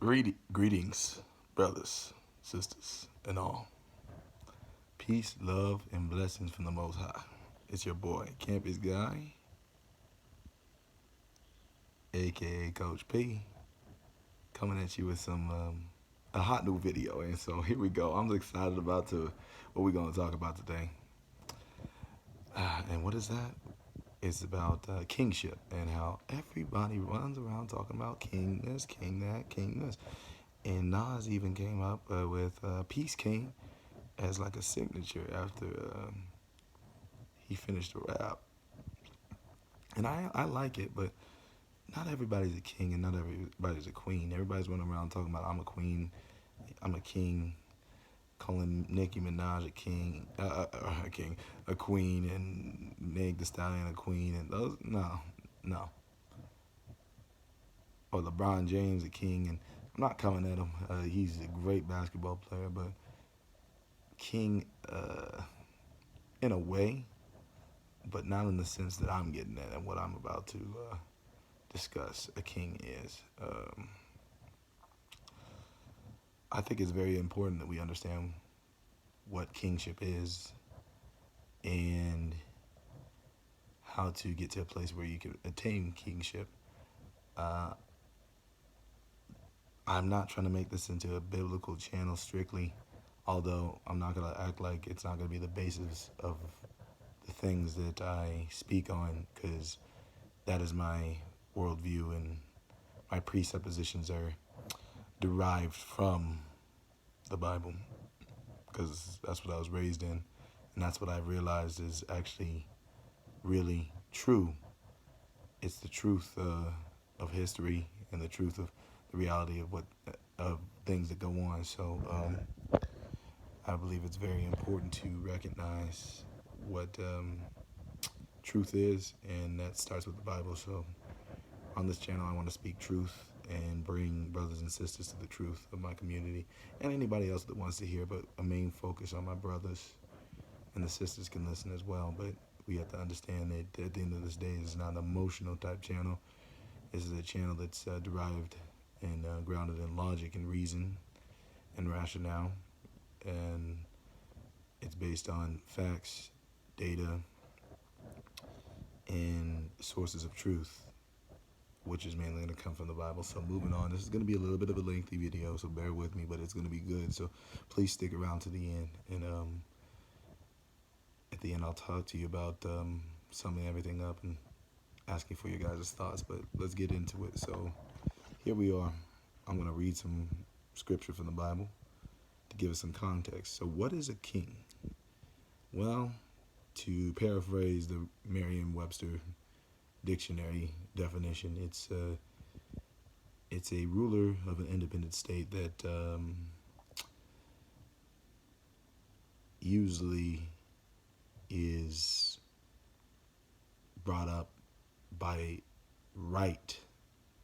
Greetings, brothers, sisters, and all. Peace, love, and blessings from the Most High. It's your boy, Campus Guy, aka Coach P, coming at you with a hot new video. And so here we go. I'm excited about what we're gonna talk about today. And what is that? It's about kingship and how everybody runs around talking about king this, king that, king this. And Nas even came up with Peace King as like a signature after he finished the rap. And I like it, but not everybody's a king and not everybody's a queen. Everybody's running around talking about I'm a queen, I'm a king, calling Nicki Minaj a queen, and Meg Thee Stallion a queen, and those no. Or LeBron James a king, and I'm not coming at him. He's a great basketball player, but king in a way, but not in the sense that I'm getting at and what I'm about to discuss a king is. I think it's very important that we understand what kingship is and how to get to a place where you can attain kingship. I'm not trying to make this into a biblical channel strictly, although I'm not going to act like it's not going to be the basis of the things that I speak on, because that is my worldview and my presuppositions are derived from the Bible, because that's what I was raised in, and that's what I realized is actually really true. It's the truth of history and the truth of the reality of things that go on. So I believe it's very important to recognize what truth is, and that starts with the Bible. So on this channel, I want to speak truth and bring brothers and sisters to the truth of my community and anybody else that wants to hear, but a main focus on my brothers, and the sisters can listen as well. But we have to understand that at the end of this day, it's not an emotional type channel. This is a channel that's derived and grounded in logic and reason and rationale, and it's based on facts, data, and sources of truth, which is mainly going to come from the Bible. So moving on, this is going to be a little bit of a lengthy video, so bear with me, but it's going to be good. So please stick around to the end, and at the end I'll talk to you about summing everything up and asking for your guys' thoughts. But let's get into it. So here we are. I'm going to read some scripture from the Bible to give us some context. So what is a king? Well, to paraphrase the Merriam-Webster dictionary definition, it's a ruler of an independent state that usually is brought up by right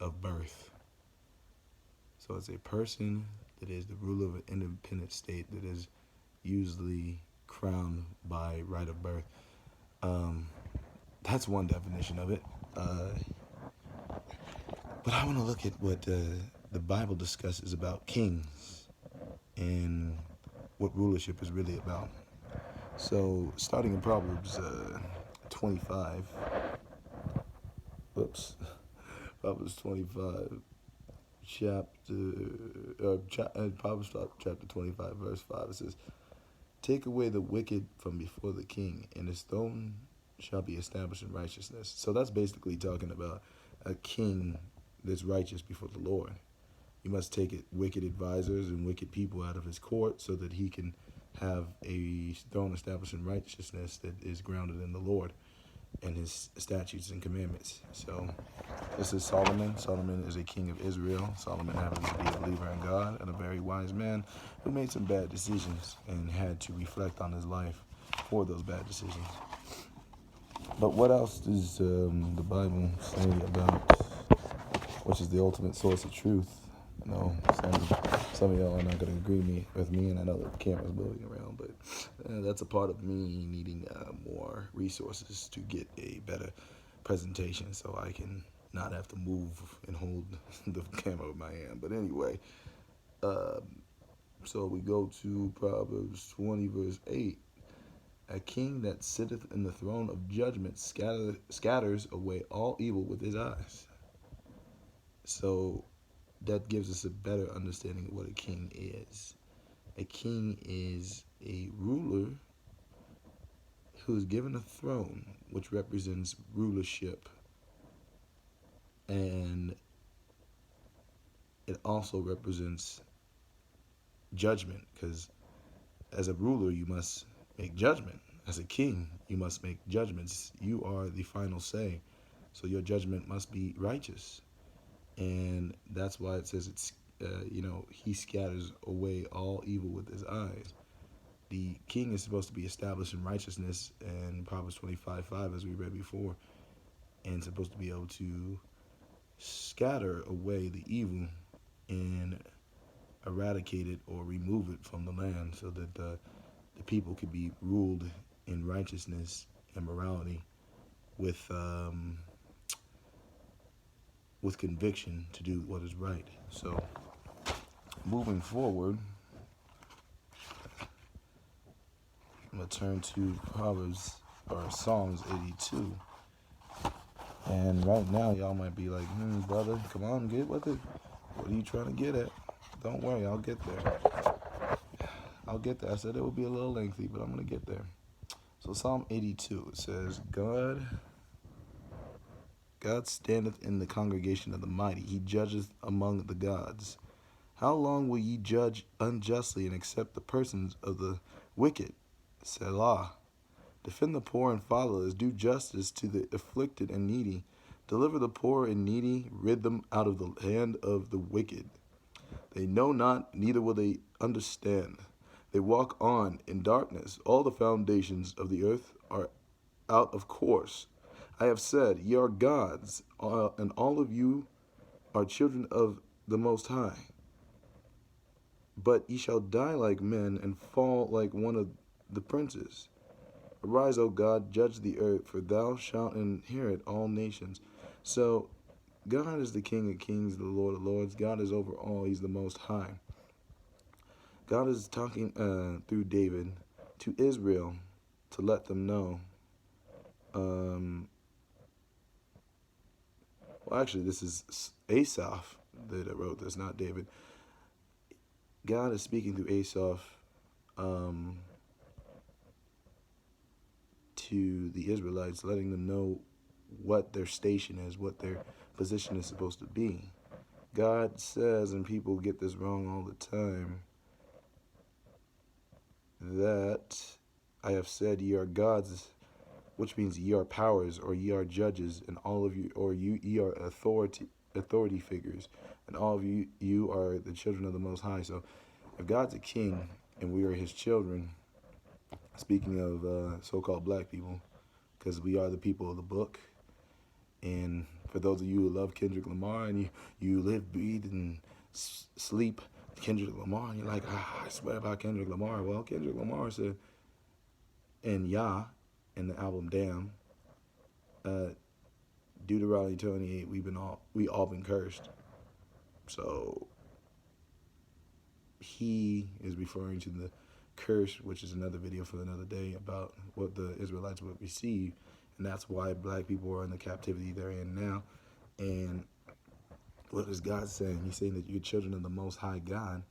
of birth. So it's a person that is the ruler of an independent state that is usually crowned by right of birth. That's one definition of it. But I want to look at what the Bible discusses about kings and what rulership is really about. So starting in Proverbs 25, Proverbs 25, Proverbs chapter 25, verse 5, it says, "Take away the wicked from before the king, and his throne shall be established in righteousness." So that's basically talking about a king that's righteous before the Lord. You must take wicked advisors and wicked people out of his court so that he can have a throne established in righteousness that is grounded in the Lord and his statutes and commandments. So this is Solomon. Solomon is a king of Israel. Solomon happens to be a believer in God and a very wise man who made some bad decisions and had to reflect on his life for those bad decisions. But what else does the Bible say about which is the ultimate source of truth? You know, some of y'all are not going to agree with me, and I know the camera's moving around, but that's a part of me needing more resources to get a better presentation so I can not have to move and hold the camera with my hand. But anyway, uh, so we go to Proverbs 20, verse 8. A king that sitteth in the throne of judgment scatters away all evil with his eyes. So that gives us a better understanding of what a king is. A king is a ruler who is given a throne, which represents rulership, and it also represents judgment, because as a ruler, you must make judgment. As a king, you must make judgments. You are the final say, so your judgment must be righteous. And that's why it says he scatters away all evil with his eyes. The king is supposed to be established in righteousness, and Proverbs 25:5, as we read before, and supposed to be able to scatter away the evil and eradicate it or remove it from the land, so that the people could be ruled in righteousness and morality with conviction to do what is right. So moving forward, I'm going to turn to Proverbs or Psalms 82. And right now, y'all might be like, brother, come on, get with it. What are you trying to get at? Don't worry, I'll get there. I'll get there. I said it would be a little lengthy, but I'm going to get there. So Psalm 82, it says, God standeth in the congregation of the mighty. He judgeth among the gods. How long will ye judge unjustly and accept the persons of the wicked? Selah. Defend the poor and fatherless. Do justice to the afflicted and needy. Deliver the poor and needy. Rid them out of the hand of the wicked. They know not, neither will they understand. They walk on in darkness. All the foundations of the earth are out of course. I have said, ye are gods, and all of you are children of the Most High. But ye shall die like men and fall like one of the princes. Arise, O God, judge the earth, for thou shalt inherit all nations. So God is the King of kings, the Lord of lords. God is over all. He's the Most High. God is talking through David to Israel to let them know. Well, actually, this is Asaph that wrote this, not David. God is speaking through Asaph to the Israelites, letting them know what their station is, what their position is supposed to be. God says, and people get this wrong all the time, that I have said ye are gods, which means ye are powers, or ye are judges, and all of you, or ye are authority figures, and all of you are the children of the Most High. So if God's a king and we are his children, speaking of so-called black people, because we are the people of the book, and for those of you who love Kendrick Lamar and you live, breathe, and sleep Kendrick Lamar, and you're like, I swear about Kendrick Lamar. Well, Kendrick Lamar said, and Yah, in the album Damn, Deuteronomy 28, we all been cursed. So he is referring to the curse, which is another video for another day, about what the Israelites would receive, and that's why black people are in the captivity they're in now. And what is God saying? He's saying that you're children of the Most High God,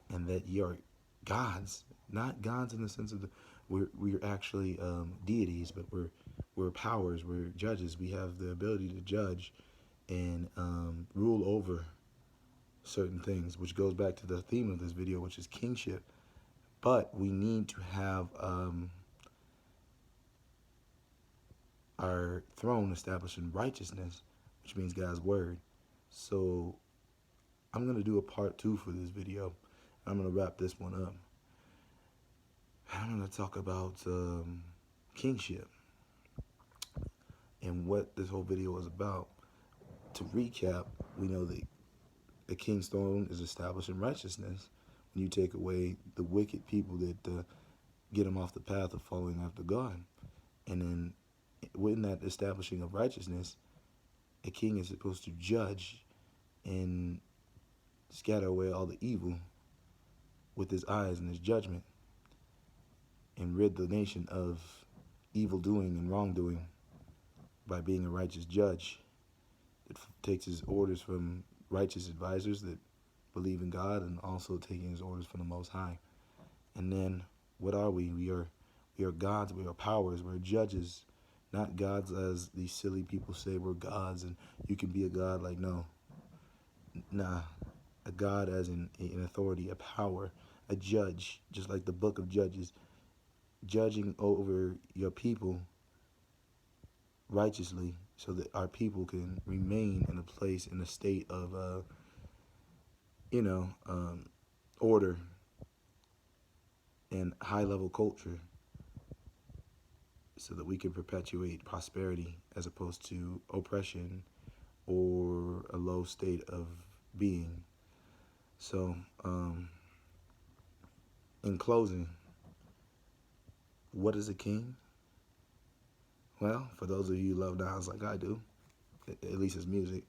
and that you're gods, not gods in the sense of we're actually deities, but we're powers, we're judges. We have the ability to judge and rule over certain things, which goes back to the theme of this video, which is kingship. But we need to have our throne established in righteousness, which means God's word. So I'm going to do a part 2 for this video. I'm going to wrap this one up. I'm going to talk about kingship and what this whole video is about. To recap, we know that the king's throne is established in righteousness. When you take away the wicked people that get them off the path of following after God. And then within that establishing of righteousness, A king is supposed to judge and scatter away all the evil with his eyes and his judgment and rid the nation of evil doing and wrongdoing by being a righteous judge that takes his orders from righteous advisors that believe in God and also taking his orders from the Most High. And then what are we? We are gods, we are powers, we're judges, not gods as these silly people say we're gods and you can be a god. Like, no, nah, a god as an authority, a power, a judge, just like the book of Judges, judging over your people righteously so that our people can remain in a place, in a state of, you know, order and high level culture so that we can perpetuate prosperity as opposed to oppression or a low state of being. So, in closing, what is a king? Well, for those of you who love dance like I do, at least his music,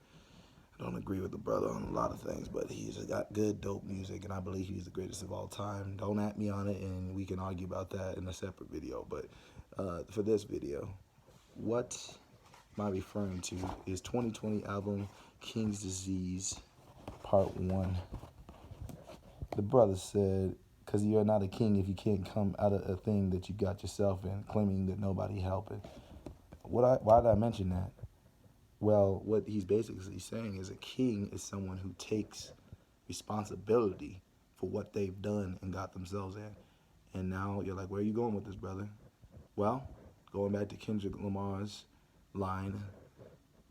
I don't agree with the brother on a lot of things, but he's got good, dope music, and I believe he's the greatest of all time. Don't at me on it, and we can argue about that in a separate video. But for this video, what am I referring to is 2020 album King's Disease Part 1. The brother said, because you're not a king if you can't come out of a thing that you got yourself in, claiming that nobody helping. Why did I mention that? Well, what he's basically saying is a king is someone who takes responsibility for what they've done and got themselves in. And now you're like, where are you going with this, brother? Well, going back to Kendrick Lamar's line,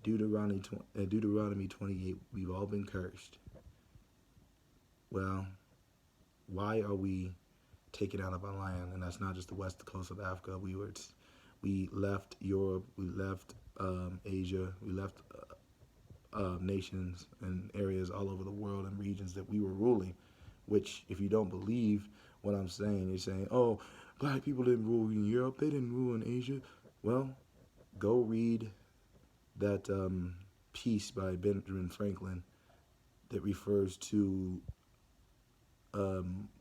Deuteronomy 28, we've all been cursed. Well, why are we taken out of our land? And that's not just the west coast of Africa. We left Europe, we left Asia, we left nations and areas all over the world and regions that we were ruling, which if you don't believe what I'm saying, you're saying, oh, black people didn't rule in Europe, they didn't rule in Asia. Well, go read that piece by Benjamin Franklin that refers to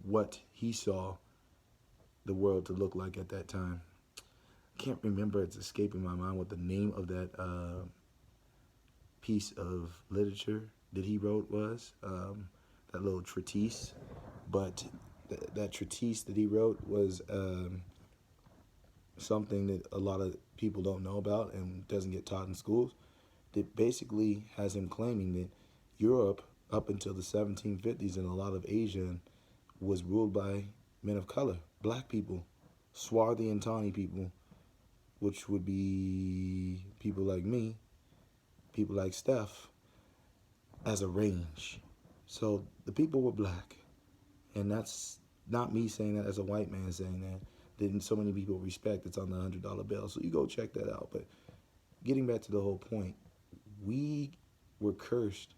what he saw the world to look like at that time. I can't remember, it's escaping my mind what the name of that piece of literature that he wrote was, that little treatise. But that treatise that he wrote was something that a lot of people don't know about and doesn't get taught in schools, that basically has him claiming that Europe up until the 1750s and a lot of Asia was ruled by men of color, black people, swarthy and tawny people, which would be people like me, people like Steph, as a range. So the people were black. And that's not me saying that as a white man saying that. That so many people respect, it's on the $100 bill. So you go check that out. But getting back to the whole point, we were cursed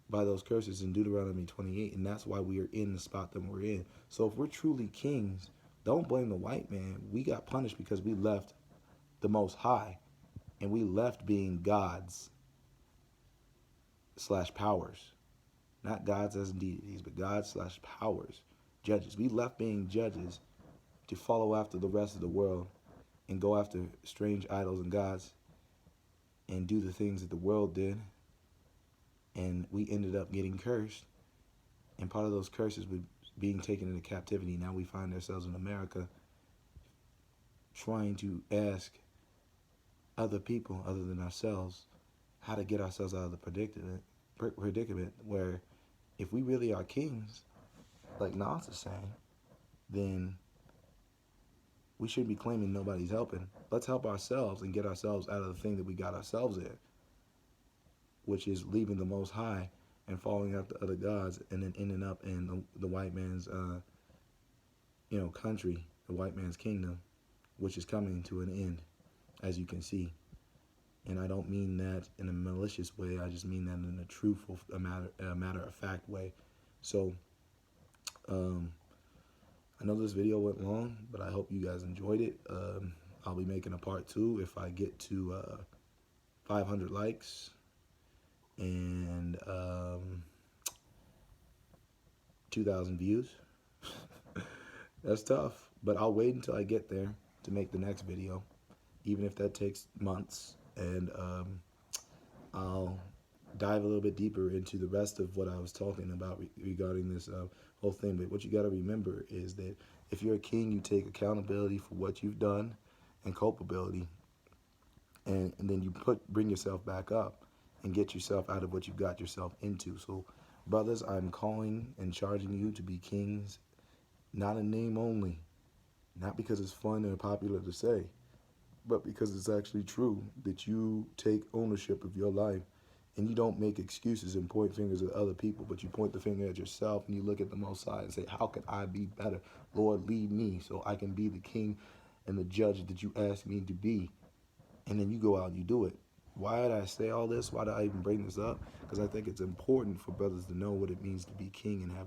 by those curses in Deuteronomy 28, and that's why we are in the spot that we're in. So if we're truly kings, don't blame the white man. We got punished because we left the Most High, and we left being gods slash powers. Not gods as deities, but gods slash powers, judges. We left being judges to follow after the rest of the world and go after strange idols and gods and do the things that the world did. And we ended up getting cursed. And part of those curses was being taken into captivity. Now we find ourselves in America trying to ask other people other than ourselves how to get ourselves out of the predicament where if we really are kings, like Nas is saying, then we shouldn't be claiming nobody's helping. Let's help ourselves and get ourselves out of the thing that we got ourselves in, which is leaving the Most High and following after other gods and then ending up in the white man's, country, the white man's kingdom, which is coming to an end, as you can see. And I don't mean that in a malicious way. I just mean that in a truthful, matter of fact way. So, I know this video went long, but I hope you guys enjoyed it. I'll be making a part 2 if I get to 500 likes and 2,000 views. That's tough, but I'll wait until I get there to make the next video, even if that takes months. And I'll dive a little bit deeper into the rest of what I was talking about regarding this whole thing. But what you got to remember is that if you're a king, you take accountability for what you've done and culpability, and then you bring yourself back up and get yourself out of what you got yourself into. So, brothers, I'm calling and charging you to be kings, not in name only, not because it's fun or popular to say, but because it's actually true that you take ownership of your life and you don't make excuses and point fingers at other people, but you point the finger at yourself and you look at the Most High and say, how can I be better? Lord, lead me so I can be the king and the judge that you asked me to be. And then you go out and you do it. Why did I say all this? Why did I even bring this up? Because I think it's important for brothers to know what it means to be king and have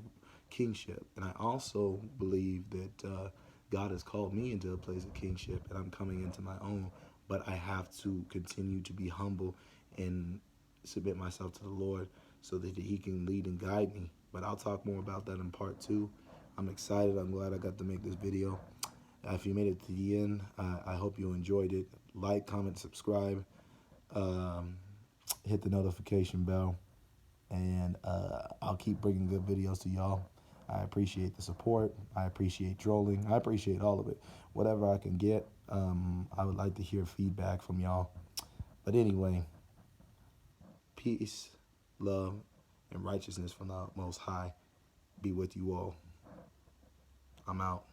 kingship. And I also believe that God has called me into a place of kingship, and I'm coming into my own. But I have to continue to be humble and submit myself to the Lord so that He can lead and guide me. But I'll talk more about that in part 2. I'm excited. I'm glad I got to make this video. If you made it to the end, I hope you enjoyed it. Like, comment, subscribe, um, hit the notification bell, and I'll keep bringing good videos to y'all. I appreciate the support. I appreciate trolling. I appreciate all of it. Whatever I can get, I would like to hear feedback from y'all. But anyway, peace, love, and righteousness from the Most High be with you all. I'm out.